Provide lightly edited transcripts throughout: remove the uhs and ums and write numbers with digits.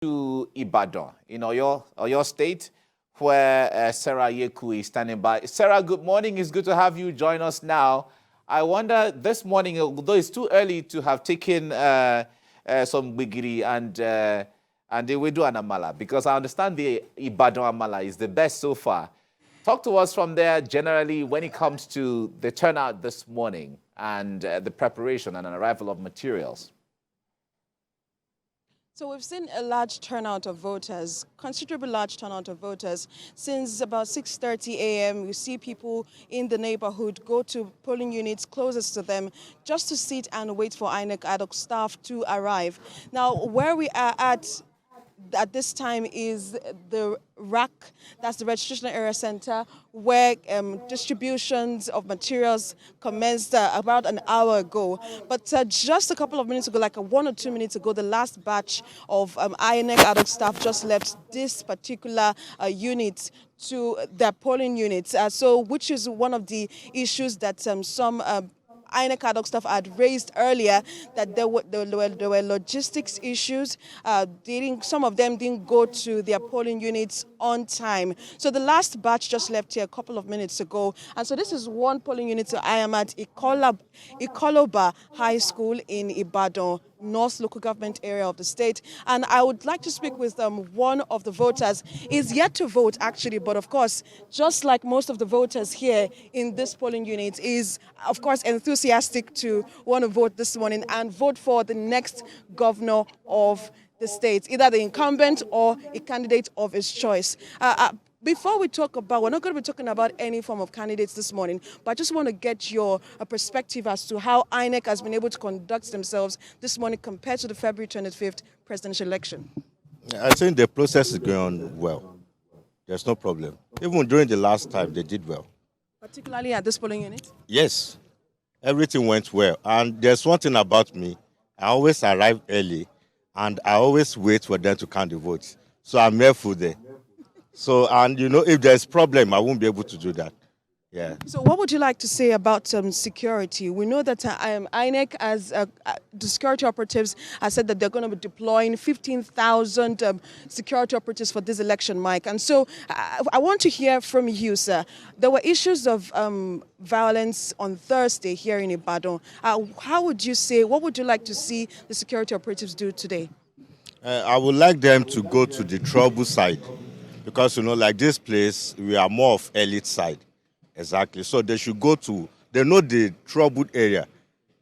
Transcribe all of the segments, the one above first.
to Ibadan in Oyo State, where Sarah Ayeku is standing by. Sarah, good morning. It's good to have you join us now. I wonder this morning, although it's too early to have taken some wigiri and the Wedu and Amala, because I understand the Ibadan Amala is the best so far. Talk to us from there generally when it comes to the turnout this morning and the preparation and an arrival of materials. So we've seen a large turnout of voters, considerably large turnout of voters. Since about 6:30 a.m., we see people in the neighborhood go to polling units closest to them just to sit and wait for INEC ad hoc staff to arrive. Now, where we are at this time is the RAC, that's the Registration Area Center, where distributions of materials commenced about an hour ago. But just a couple of minutes ago, like 1 or 2 minutes ago, the last batch of INEC ad hoc staff just left this particular unit to their polling units, which is one of the issues that some INEC ad hoc staff had raised earlier, that there were logistics issues. Some of them didn't go to their polling units on time. So the last batch just left here a couple of minutes ago. And so this is one polling unit I am at Ikoloba High School in Ibadan, North Local Government area of the state. And I would like to speak with one of the voters. He's yet to vote, actually, but of course, just like most of the voters here in this polling unit, is, of course, enthusiastic to want to vote this morning and vote for the next governor of the state, either the incumbent or a candidate of his choice. Before we talk about, we're not going to be talking about any form of candidates this morning, but I just want to get your perspective as to how INEC has been able to conduct themselves this morning compared to the February 25th presidential election. I think the process is going on well. There's no problem. Even during the last time, they did well. Particularly at this polling unit? Yes, everything went well. And there's one thing about me. I always arrive early, and I always wait for them to count the votes. So I'm helpful there. So, and if there's problem, I won't be able to do that. Yeah. So what would you like to say about security? We know that INEC, as the security operatives, has said that they're going to be deploying 15,000 security operatives for this election, Mike. And so I want to hear from you, sir. There were issues of violence on Thursday here in Ibadan. What would you like to see the security operatives do today? I would like them to go to the trouble side. Because, like this place, we are more of elite side. Exactly. So they should they know the troubled area.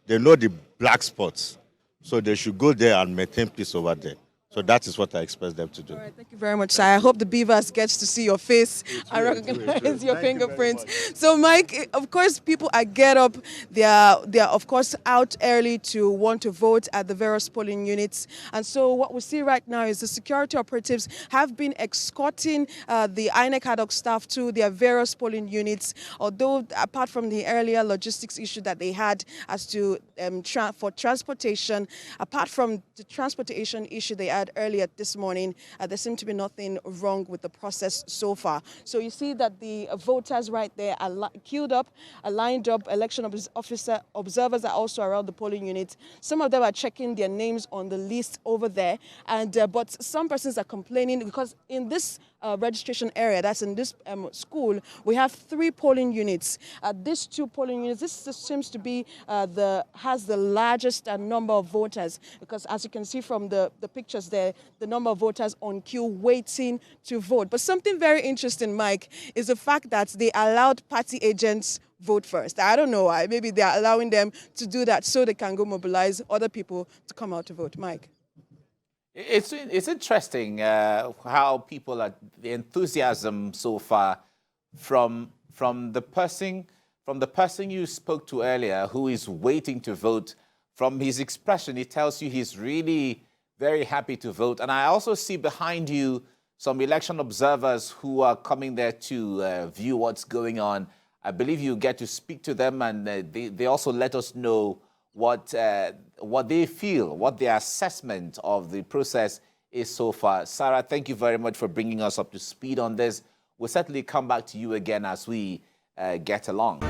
They know the black spots. So they should go there and maintain peace over there. So that is what I expect them to do. All right, thank you very much, sir. I hope the beavers gets to see your face and recognize your fingerprints. So, Mike, of course, people get up. They are of course out early to want to vote at the various polling units. And so what we see right now is the security operatives have been escorting the INEC ad hoc staff to their various polling units. Although, apart from the earlier logistics issue that they had as to for transportation, apart from the transportation issue they had earlier this morning, there seemed to be nothing wrong with the process so far. So you see that the voters right there are queued up, lined up. Election officer observers are also around the polling units. Some of them are checking their names on the list over there, and but some persons are complaining because in this registration area, that's in this school, we have 3 polling units. These 2 polling units, this seems to be has the largest number of voters, because as you can see from the pictures there, the number of voters on queue waiting to vote. But something very interesting, Mike, is the fact that they allowed party agents vote first. I don't know why. Maybe they're allowing them to do that so they can go mobilize other people to come out to vote. Mike. It's interesting how people are, the enthusiasm so far from the person you spoke to earlier who is waiting to vote. From his expression, it tells you he's really very happy to vote. And I also see behind you some election observers who are coming there to view what's going on. I believe you get to speak to them, and they also let us know what they feel, what their assessment of the process is so far. Sarah, thank you very much for bringing us up to speed on this. We'll certainly come back to you again as we get along.